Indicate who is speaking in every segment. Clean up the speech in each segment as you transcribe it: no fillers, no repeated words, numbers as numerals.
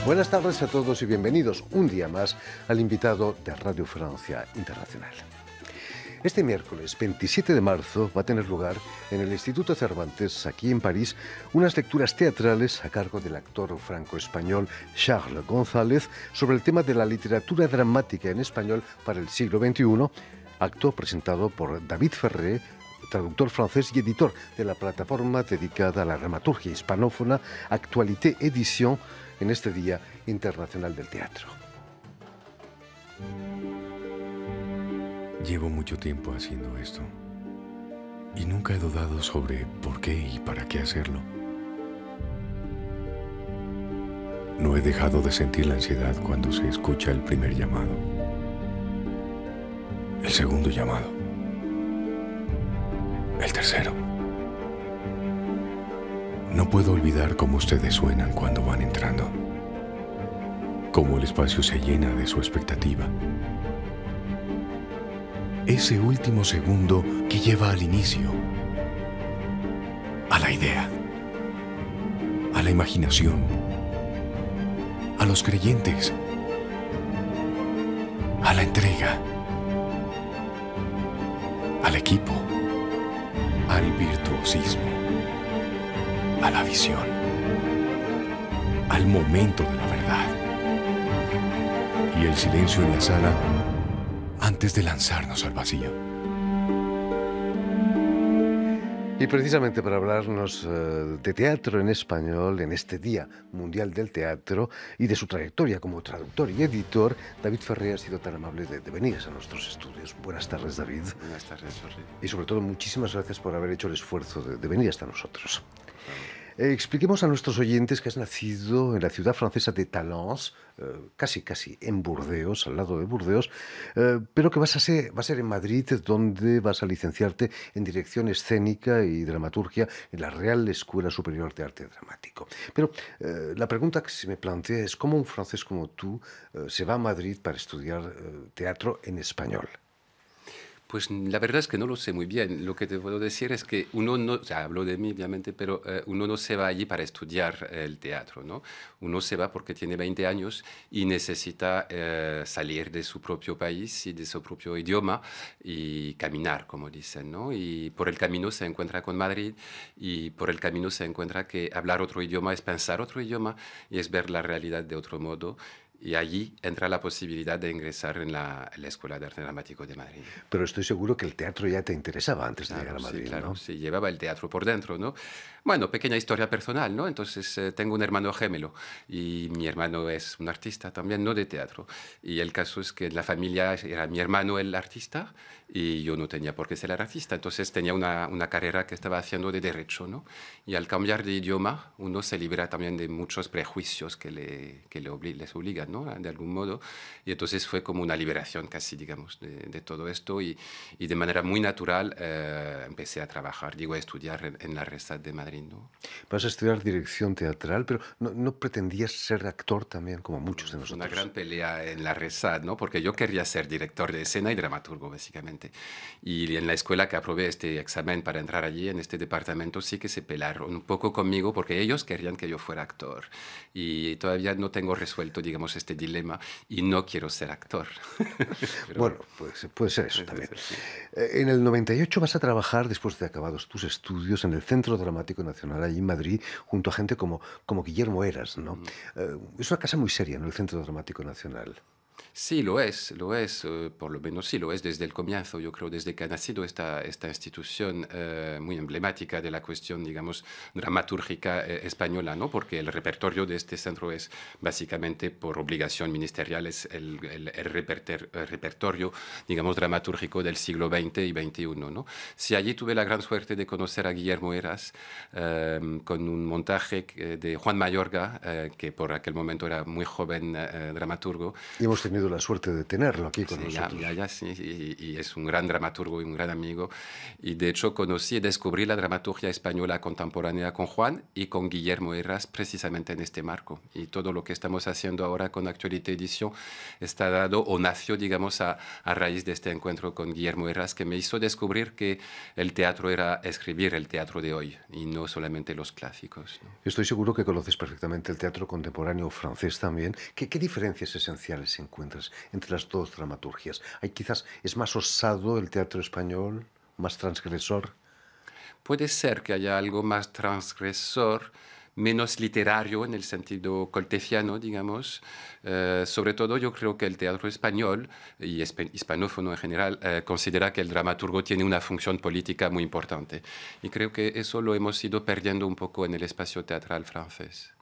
Speaker 1: Buenas tardes a todos y bienvenidos un día más al invitado de Radio Francia Internacional. Este miércoles 27 de marzo va a tener lugar en el Instituto Cervantes, aquí en París, unas lecturas teatrales a cargo del actor franco-español Charles González sobre el tema de la literatura dramática en español para el siglo XXI, acto presentado por David Ferré, traductor francés y editor de la plataforma dedicada a la dramaturgia hispanófona Actualité Edition, en este Día Internacional del Teatro.
Speaker 2: Llevo mucho tiempo haciendo esto y nunca he dudado sobre por qué y para qué hacerlo. No he dejado de sentir la ansiedad cuando se escucha el primer llamado, el segundo llamado, el tercero. No puedo olvidar cómo ustedes suenan cuando van entrando, cómo el espacio se llena de su expectativa. Ese último segundo que lleva al inicio, a la idea, a la imaginación, a los creyentes, a la entrega, al equipo, al virtuosismo, a la visión, al momento de la verdad y el silencio en la sala antes de lanzarnos al vacío.
Speaker 1: Y precisamente para hablarnos de teatro en español en este Día Mundial del Teatro y de su trayectoria como traductor y editor, David Ferré ha sido tan amable de venir a nuestros estudios. Buenas tardes, David.
Speaker 3: Buenas tardes, Jorge.
Speaker 1: Y sobre todo, muchísimas gracias por haber hecho el esfuerzo de venir hasta nosotros. Expliquemos a nuestros oyentes que has nacido en la ciudad francesa de Talence, casi en Burdeos, al lado de Burdeos, pero que va a ser en Madrid, donde vas a licenciarte en dirección escénica y dramaturgia en la Real Escuela Superior de Arte Dramático. Pero la pregunta que se me plantea es cómo un francés como tú se va a Madrid para estudiar teatro en español.
Speaker 3: Pues la verdad es que no lo sé muy bien. Lo que te puedo decir es que uno no, o sea, hablo de mí obviamente, pero uno no se va allí para estudiar el teatro, ¿no? Uno se va porque tiene 20 años y necesita salir de su propio país y de su propio idioma y caminar, como dicen, ¿no? Y por el camino se encuentra con Madrid y por el camino se encuentra que hablar otro idioma es pensar otro idioma y es ver la realidad de otro modo. Y allí entra la posibilidad de ingresar en la Escuela de Arte Dramático de Madrid.
Speaker 1: Pero estoy seguro que el teatro ya te interesaba antes de llegar a Madrid,
Speaker 3: sí, claro,
Speaker 1: ¿no?
Speaker 3: sí, llevaba el teatro por dentro, ¿no? Bueno, pequeña historia personal, ¿no? Entonces, tengo un hermano gemelo y mi hermano es un artista también, no de teatro. Y el caso es que en la familia era mi hermano el artista y yo no tenía por qué ser artista. Entonces, tenía una carrera que estaba haciendo de derecho, ¿no? Y al cambiar de idioma, uno se libera también de muchos prejuicios que les obligan, ¿no? De algún modo. Y entonces fue como una liberación casi, digamos, de todo esto. Y de manera muy natural empecé a trabajar, digo, a estudiar en la RESAT de Madrid, ¿no?
Speaker 1: Vas a estudiar dirección teatral, pero ¿no pretendías ser actor también, como muchos de nosotros?
Speaker 3: Una gran pelea en la RESAT, ¿no? Porque yo quería ser director de escena y dramaturgo, básicamente. Y en la escuela que aprobé este examen para entrar allí, en este departamento, sí que se pelaron un poco conmigo porque ellos querían que yo fuera actor. Y todavía no tengo resuelto, digamos, este dilema y no quiero ser actor.
Speaker 1: Bueno, pues puede ser eso también. En el 98 vas a trabajar, después de acabados tus estudios, en el Centro Dramático Nacional, allí en Madrid, junto a gente como Guillermo Heras, ¿no? Es una casa muy seria, ¿no?, el Centro Dramático Nacional.
Speaker 3: Sí, lo es, por lo menos sí lo es desde el comienzo, yo creo, desde que ha nacido esta institución muy emblemática de la cuestión, digamos, dramatúrgica española, ¿no? Porque el repertorio de este centro es básicamente por obligación ministerial, es el repertorio, digamos, dramatúrgico del siglo XX y XXI, ¿no? Sí, allí tuve la gran suerte de conocer a Guillermo Heras con un montaje de Juan Mayorga, que por aquel momento era muy joven dramaturgo.
Speaker 1: Y hemos tenido la suerte de tenerlo aquí con
Speaker 3: Sí,
Speaker 1: nosotros.
Speaker 3: sí, y es un gran dramaturgo y un gran amigo. Y de hecho conocí y descubrí la dramaturgia española contemporánea con Juan y con Guillermo Herras precisamente en este marco. Y todo lo que estamos haciendo ahora con Actualité Edición está dado o nació, digamos, a raíz de este encuentro con Guillermo Herras, que me hizo descubrir que el teatro era escribir el teatro de hoy y no solamente los clásicos, ¿no?
Speaker 1: Estoy seguro que conoces perfectamente el teatro contemporáneo francés también. ¿Qué diferencias esenciales encuentras entre las dos dramaturgias? ¿Hay quizás, es más osado el teatro español, más transgresor?
Speaker 3: Puede ser que haya algo más transgresor, menos literario en el sentido coltefiano, digamos. Sobre todo yo creo que el teatro español y hispanófono en general considera que el dramaturgo tiene una función política muy importante. Y creo que eso lo hemos ido perdiendo un poco en el espacio teatral francés.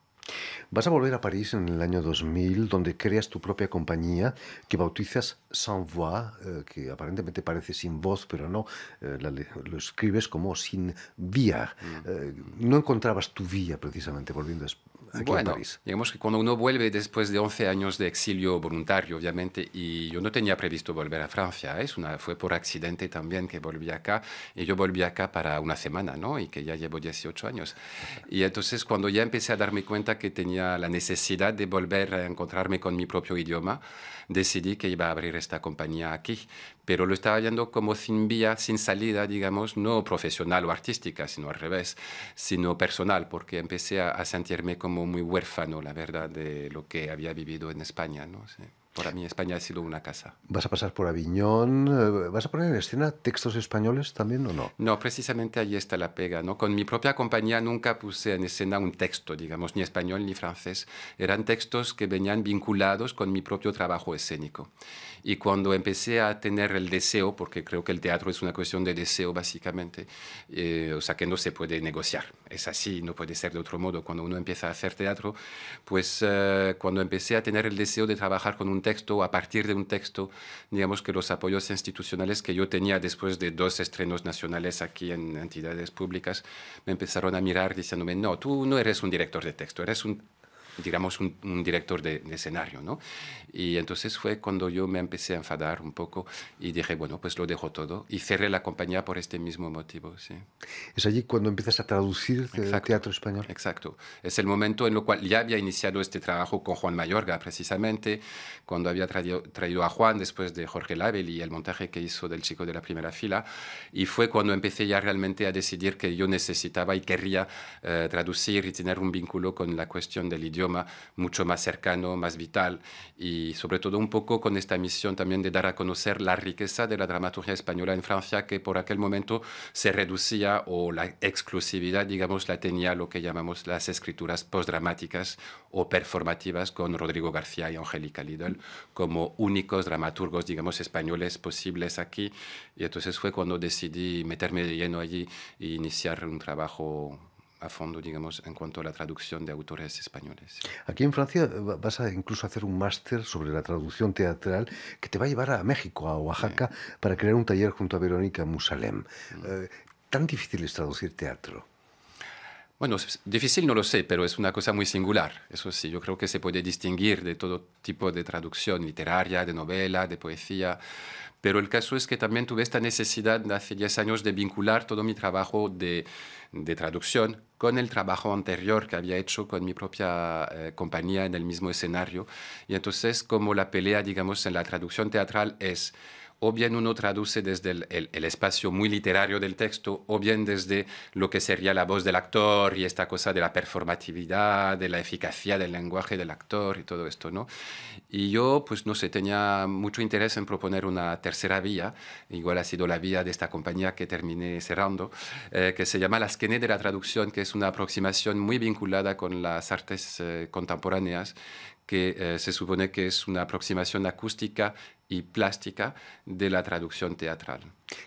Speaker 1: Vas a volver a París en el año 2000, donde creas tu propia compañía que bautizas Sans Voix, que aparentemente parece sin voz, pero no, lo escribes como sin vía. No encontrabas tu vía precisamente volviendo aquí a
Speaker 3: Bueno,
Speaker 1: París.
Speaker 3: digamos que cuando uno vuelve después de 11 años de exilio voluntario, obviamente, y yo no tenía previsto volver a Francia, fue por accidente también que volví acá, y yo volví acá para una semana, ¿no? Y que ya llevo 18 años. Y entonces cuando ya empecé a darme cuenta que tenía la necesidad de volver a encontrarme con mi propio idioma, decidí que iba a abrir esta compañía aquí. Pero lo estaba yendo como sin vía, sin salida, digamos, no profesional o artística, sino al revés, sino personal, porque empecé a sentirme como muy huérfano, la verdad, de lo que había vivido en España, ¿no? Sí. Para mí España ha sido una casa.
Speaker 1: ¿Vas a pasar por Aviñón? ¿Vas a poner en escena textos españoles también o no?
Speaker 3: No, precisamente ahí está la pega, ¿no? Con mi propia compañía nunca puse en escena un texto, digamos, ni español ni francés. Eran textos que venían vinculados con mi propio trabajo escénico. Y cuando empecé a tener el deseo, porque creo que el teatro es una cuestión de deseo básicamente, o sea que no se puede negociar, es así, no puede ser de otro modo. Cuando uno empieza a hacer teatro, pues cuando empecé a tener el deseo de trabajar con un texto, a partir de un texto, digamos que los apoyos institucionales que yo tenía después de 2 estrenos nacionales aquí en entidades públicas, me empezaron a mirar diciéndome, no, tú no eres un director de texto, eres digamos, un director de escenario, ¿no? Y entonces fue cuando yo me empecé a enfadar un poco y dije, bueno, pues lo dejo todo y cerré la compañía por este mismo motivo, sí.
Speaker 1: Es allí cuando empiezas a traducir teatro español.
Speaker 3: Exacto. Es el momento en el cual ya había iniciado este trabajo con Juan Mayorga, precisamente, cuando había traído a Juan después de Jorge Label y el montaje que hizo del Chico de la Primera Fila. Y fue cuando empecé ya realmente a decidir que yo necesitaba y quería traducir y tener un vínculo con la cuestión del idioma mucho más cercano, más vital, y sobre todo un poco con esta misión también de dar a conocer la riqueza de la dramaturgia española en Francia, que por aquel momento se reducía, o la exclusividad, digamos, la tenía lo que llamamos las escrituras postdramáticas o performativas, con Rodrigo García y Angélica Lidl como únicos dramaturgos, digamos, españoles posibles aquí. Y entonces fue cuando decidí meterme de lleno allí e iniciar un trabajo a fondo, digamos, en cuanto a la traducción de autores españoles.
Speaker 1: Aquí en Francia vas a incluso hacer un máster sobre la traducción teatral que te va a llevar a México, a Oaxaca, para crear un taller junto a Verónica Musalem. ¿Tan difícil es traducir teatro?
Speaker 3: Bueno, difícil no lo sé, pero es una cosa muy singular. Eso sí, yo creo que se puede distinguir de todo tipo de traducción literaria, de novela, de poesía. Pero el caso es que también tuve esta necesidad de hace 10 años de vincular todo mi trabajo de traducción con el trabajo anterior que había hecho con mi propia compañía en el mismo escenario. Y entonces, como la pelea, digamos, en la traducción teatral es o bien uno traduce desde el espacio muy literario del texto, o bien desde lo que sería la voz del actor y esta cosa de la performatividad, de la eficacia del lenguaje del actor y todo esto, ¿no? Y yo, pues no sé, tenía mucho interés en proponer una tercera vía, igual ha sido la vía de esta compañía que terminé cerrando, que se llama La Esquene de la Traducción, que es una aproximación muy vinculada con las artes contemporáneas, que se supone que es una aproximación acústica y plástica de la traducción teatral.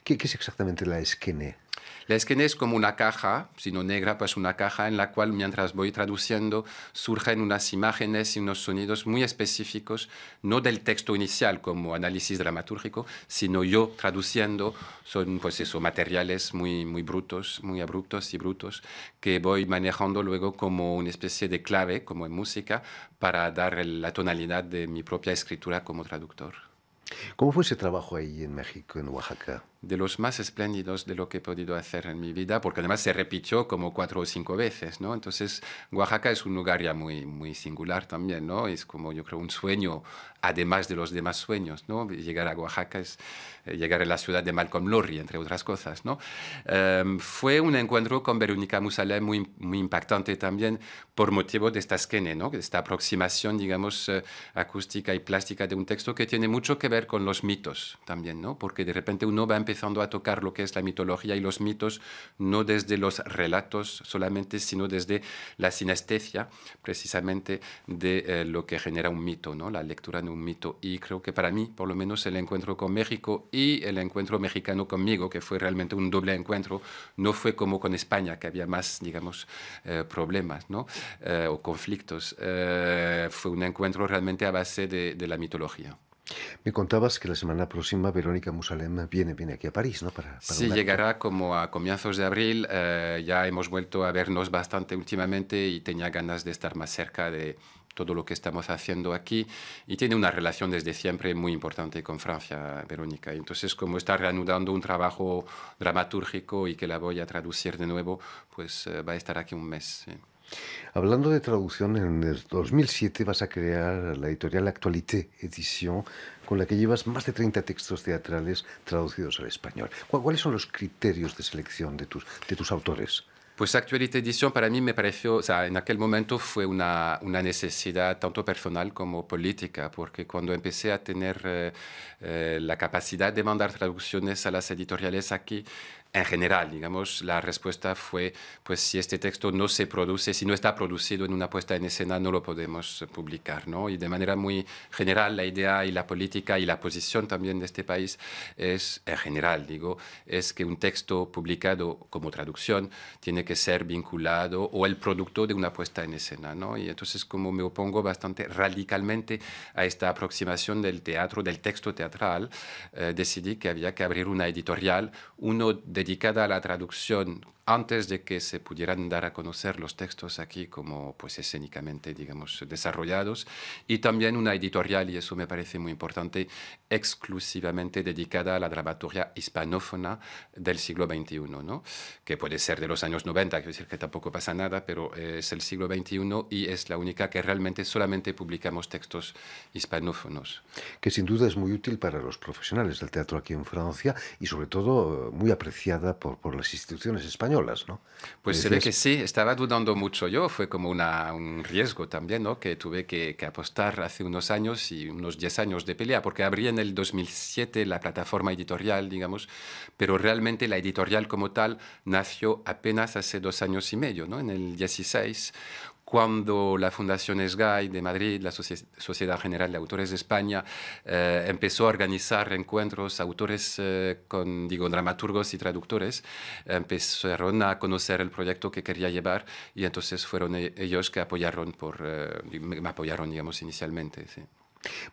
Speaker 1: ¿Qué es exactamente la esquene?
Speaker 3: La esquina es como una caja, si no negra, pues una caja en la cual mientras voy traduciendo surgen unas imágenes y unos sonidos muy específicos, no del texto inicial como análisis dramatúrgico, sino yo traduciendo, son pues eso, materiales muy brutos, muy abruptos y brutos, que voy manejando luego como una especie de clave, como en música, para dar la tonalidad de mi propia escritura como traductor.
Speaker 1: ¿Cómo fue ese trabajo ahí en México, en Oaxaca?
Speaker 3: De los más espléndidos de lo que he podido hacer en mi vida, porque además se repitió como 4 o 5 veces, ¿no? Entonces, Oaxaca es un lugar ya muy singular también, ¿no? Es como, yo creo, un sueño, además de los demás sueños, ¿no? Llegar a Oaxaca es llegar a la ciudad de Malcolm Lowry, entre otras cosas, ¿no? Fue un encuentro con Verónica Musalem muy impactante también por motivo de esta esquena, ¿no? De esta aproximación, digamos, acústica y plástica de un texto que tiene mucho que ver con los mitos también, ¿no? Porque de repente uno va empezando a tocar lo que es la mitología y los mitos, no desde los relatos solamente, sino desde la sinestesia, precisamente, de lo que genera un mito, ¿no? La lectura de un mito. Y creo que para mí, por lo menos, el encuentro con México y el encuentro mexicano conmigo, que fue realmente un doble encuentro, no fue como con España, que había más, digamos, problemas, ¿no? O conflictos. Fue un encuentro realmente a base de la mitología.
Speaker 1: Me contabas que la semana próxima Verónica Musalem viene aquí a París, ¿no?
Speaker 3: Sí,
Speaker 1: un acto.
Speaker 3: llegará como a comienzos de abril. Ya hemos vuelto a vernos bastante últimamente y tenía ganas de estar más cerca de todo lo que estamos haciendo aquí. Y tiene una relación desde siempre muy importante con Francia, Verónica. Y entonces, como está reanudando un trabajo dramatúrgico y que la voy a traducir de nuevo, pues va a estar aquí un mes. Sí.
Speaker 1: Hablando de traducción, en el 2007 vas a crear la editorial Actualité Edición, con la que llevas más de 30 textos teatrales traducidos al español. ¿Cuáles son los criterios de selección de tus autores?
Speaker 3: Pues Actualité Edición para mí me pareció, o sea, en aquel momento fue una necesidad tanto personal como política, porque cuando empecé a tener la capacidad de mandar traducciones a las editoriales aquí, en general, digamos, la respuesta fue, pues si este texto no se produce, si no está producido en una puesta en escena, no lo podemos publicar, ¿no? Y de manera muy general, la idea y la política y la posición también de este país es, en general, digo, es que un texto publicado como traducción tiene que ser vinculado o el producto de una puesta en escena, ¿no? Y entonces, como me opongo bastante radicalmente a esta aproximación del teatro, del texto teatral, decidí que había que abrir una editorial, uno dedicada a la traducción antes de que se pudieran dar a conocer los textos aquí como pues escénicamente, digamos, desarrollados, y también una editorial, y eso me parece muy importante, exclusivamente dedicada a la dramaturgia hispanófona del siglo XXI, ¿no? Que puede ser de los años 90, quiero decir que tampoco pasa nada, pero es el siglo XXI y es la única que realmente solamente publicamos textos hispanófonos.
Speaker 1: Que sin duda es muy útil para los profesionales del teatro aquí en Francia y sobre todo muy apreciada por las instituciones españolas. ¿No?
Speaker 3: Pues se ve que sí, estaba dudando mucho yo, fue como un riesgo también, ¿no? Que tuve que apostar hace unos años y unos 10 años de pelea, porque abrí en el 2007 la plataforma editorial, digamos, pero realmente la editorial como tal nació apenas hace 2 años y medio, ¿no? En el 16, cuando la Fundación SGAI de Madrid, la Sociedad General de Autores de España, empezó a organizar encuentros, autores digo, dramaturgos y traductores, empezaron a conocer el proyecto que quería llevar y entonces fueron ellos que me apoyaron, digamos, inicialmente. Sí.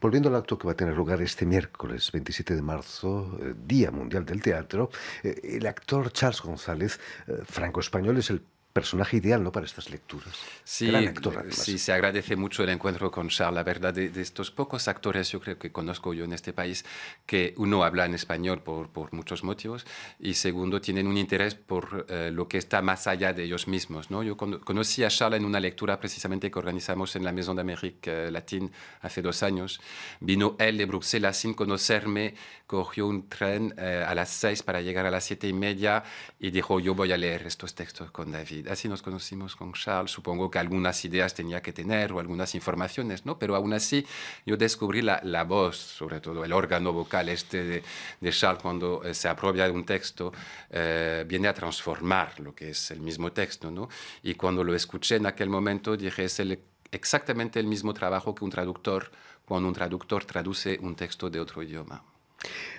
Speaker 1: Volviendo al acto que va a tener lugar este miércoles 27 de marzo, Día Mundial del Teatro, el actor Charles González, franco-español, es el personaje ideal, ¿no?, para estas lecturas.
Speaker 3: Sí,
Speaker 1: gran actor, además.
Speaker 3: Sí, se agradece mucho el encuentro con Charles. La verdad, de estos pocos actores, yo creo que conozco yo en este país, que uno habla en español por muchos motivos y segundo, tienen un interés por lo que está más allá de ellos mismos, ¿no? Yo conocí a Charles en una lectura precisamente que organizamos en la Maison d'Amérique Latine hace 2 años. Vino él de Bruselas sin conocerme, cogió un tren a las 6 para llegar a las 7:30 y dijo, yo voy a leer estos textos con David. Así nos conocimos con Charles. Supongo que algunas ideas tenía que tener o algunas informaciones, ¿no? Pero aún así yo descubrí la voz, sobre todo el órgano vocal de Charles cuando se apropia de un texto, viene a transformar lo que es el mismo texto, ¿no? Y cuando lo escuché en aquel momento dije, es exactamente el mismo trabajo que un traductor cuando un traductor traduce un texto de otro idioma.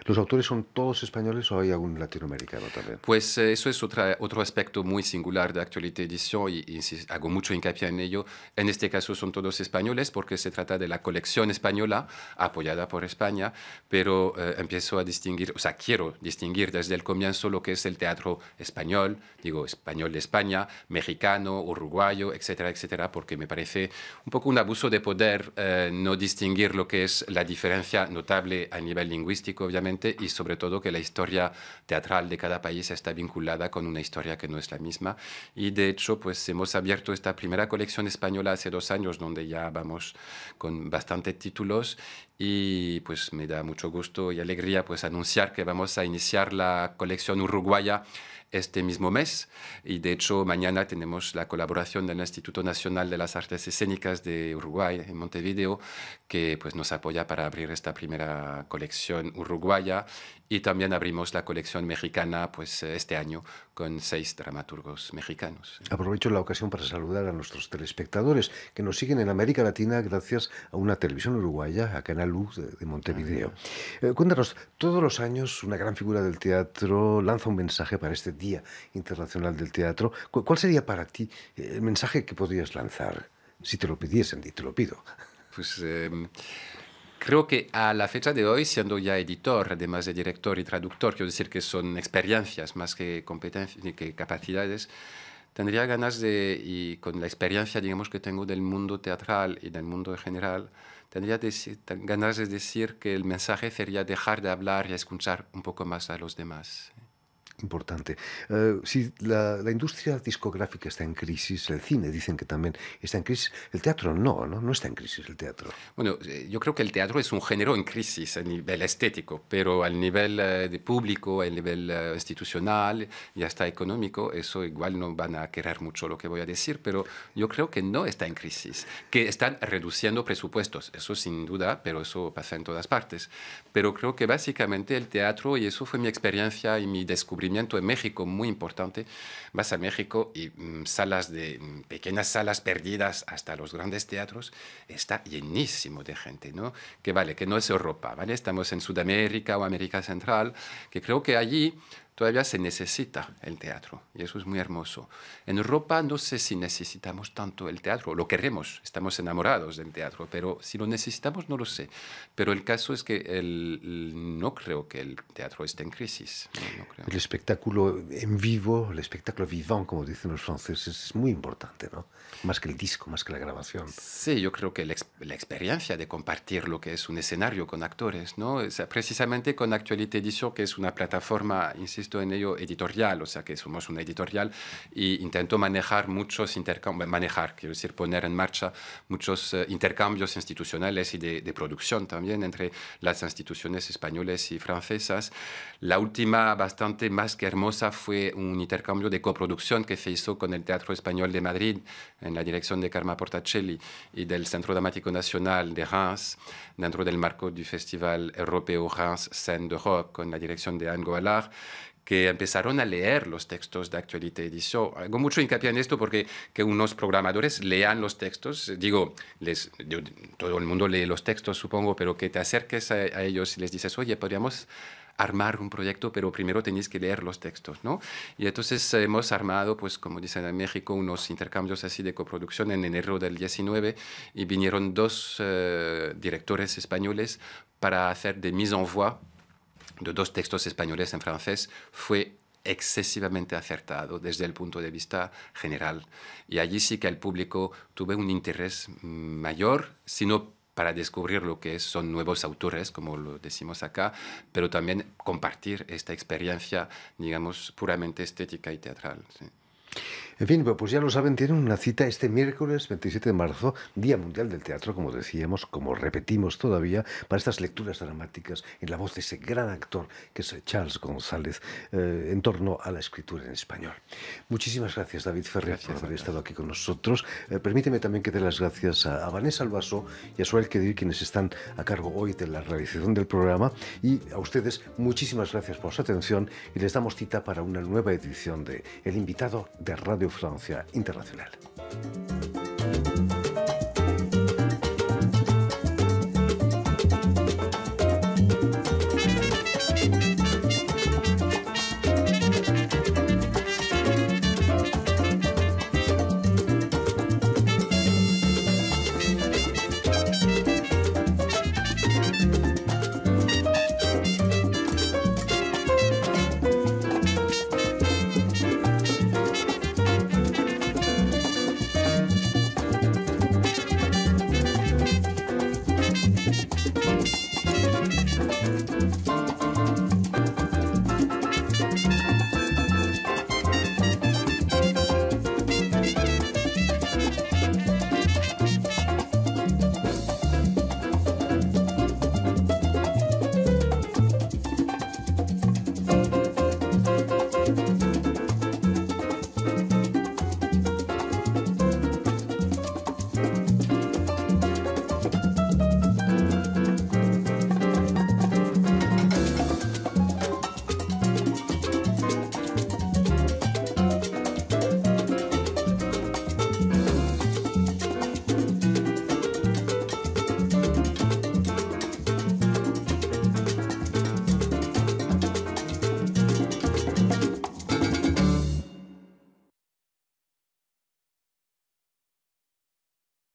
Speaker 1: ¿Los autores son todos españoles o hay algún latinoamericano también?
Speaker 3: Pues eso es otro aspecto muy singular de Actualité Edition y hago mucho hincapié en ello. En este caso son todos españoles porque se trata de la colección española apoyada por España, pero empiezo a distinguir, o sea, quiero distinguir desde el comienzo lo que es el teatro español, digo español de España, mexicano, uruguayo, etcétera, etcétera, porque me parece un poco un abuso de poder no distinguir lo que es la diferencia notable a nivel lingüístico, obviamente, y sobre todo que la historia teatral de cada país está vinculada con una historia que no es la misma. Y de hecho, pues hemos abierto esta primera colección española hace 2 años, donde ya vamos con bastantes títulos, y pues me da mucho gusto y alegría pues anunciar que vamos a iniciar la colección uruguaya este mismo mes, y de hecho mañana tenemos la colaboración del Instituto Nacional de las Artes Escénicas de Uruguay en Montevideo, que pues nos apoya para abrir esta primera colección uruguaya, y también abrimos la colección mexicana pues este año con 6 dramaturgos mexicanos.
Speaker 1: Aprovecho la ocasión para saludar a nuestros telespectadores que nos siguen en América Latina gracias a una televisión uruguaya, a Canal U de Montevideo. Cuéntanos, todos los años una gran figura del teatro lanza un mensaje para este Día Internacional del Teatro. ¿Cuál sería para ti el mensaje que podrías lanzar si te lo pidiesen, y te lo pido?
Speaker 3: Pues creo que a la fecha de hoy, siendo ya editor, además de director y traductor, quiero decir que son experiencias más que competencias, que capacidades, tendría ganas de, y con la experiencia, digamos, que tengo del mundo teatral y del mundo en general, tendría ganas de decir que el mensaje sería dejar de hablar y escuchar un poco más a los demás.
Speaker 1: Importante. Si la industria discográfica está en crisis, el cine dicen que también está en crisis, el teatro no está en crisis el teatro.
Speaker 3: Bueno, yo creo que el teatro es un género en crisis a nivel estético, pero al nivel de público, al nivel institucional y hasta económico, eso igual no van a querer mucho lo que voy a decir, pero yo creo que no está en crisis, que están reduciendo presupuestos, eso sin duda, pero eso pasa en todas partes. Pero creo que básicamente el teatro, y eso fue mi experiencia y mi descubrimiento en México muy importante. Vas a México y pequeñas salas perdidas hasta los grandes teatros, está llenísimo de gente, ¿no? Que vale, que no es Europa, ¿vale? Estamos en Sudamérica o América Central, que creo que allí todavía se necesita el teatro, y eso es muy hermoso. En Europa no sé si necesitamos tanto el teatro, lo queremos, estamos enamorados del teatro, pero si lo necesitamos no lo sé. Pero el caso es que no creo que el teatro esté en crisis. No creo.
Speaker 1: El espectáculo en vivo, el espectáculo vivant, como dicen los franceses, es muy importante, ¿no? Más que el disco, más que la grabación.
Speaker 3: Sí, yo creo que la experiencia de compartir lo que es un escenario con actores, ¿no? O sea, precisamente con Actualité Edition, que es una plataforma, insisto en ello, editorial, o sea que somos una editorial, y intento manejar muchos quiero decir poner en marcha muchos intercambios institucionales y de producción también entre las instituciones españolas y francesas. La última, bastante más que hermosa, fue un intercambio de coproducción que se hizo con el Teatro Español de Madrid, en la dirección de Carme Portacelli, y del Centro Dramático Nacional de Reims, dentro del marco del Festival Europeo Reims Scène de Rock, con la dirección de Anne Goalard, que empezaron a leer los textos de Actualité Edition. Hago mucho hincapié en esto porque que unos programadores lean los textos, todo el mundo lee los textos, supongo, pero que te acerques a ellos y les dices, oye, podríamos armar un proyecto, pero primero tenéis que leer los textos, ¿no? Y entonces hemos armado, pues como dicen en México, unos intercambios así de coproducción en enero del 19, y vinieron 2 directores españoles para hacer de mise en voix de 2 textos españoles en francés. Fue excesivamente acertado desde el punto de vista general. Y allí sí que el público tuvo un interés mayor, sino para descubrir lo que son nuevos autores, como lo decimos acá, pero también compartir esta experiencia, digamos, puramente estética y teatral. Sí.
Speaker 1: En fin, pues ya lo saben, tienen una cita este miércoles 27 de marzo, Día Mundial del Teatro, como decíamos, como repetimos todavía, para estas lecturas dramáticas en la voz de ese gran actor que es Charles González, en torno a la escritura en español. Muchísimas gracias, David Ferrer, por haber estado aquí con nosotros. Permíteme también que dé las gracias a Vanessa Albaso y a Suel Kedir, quienes están a cargo hoy de la realización del programa, y a ustedes muchísimas gracias por su atención, y les damos cita para una nueva edición de El Invitado de Radio Francia Internacional.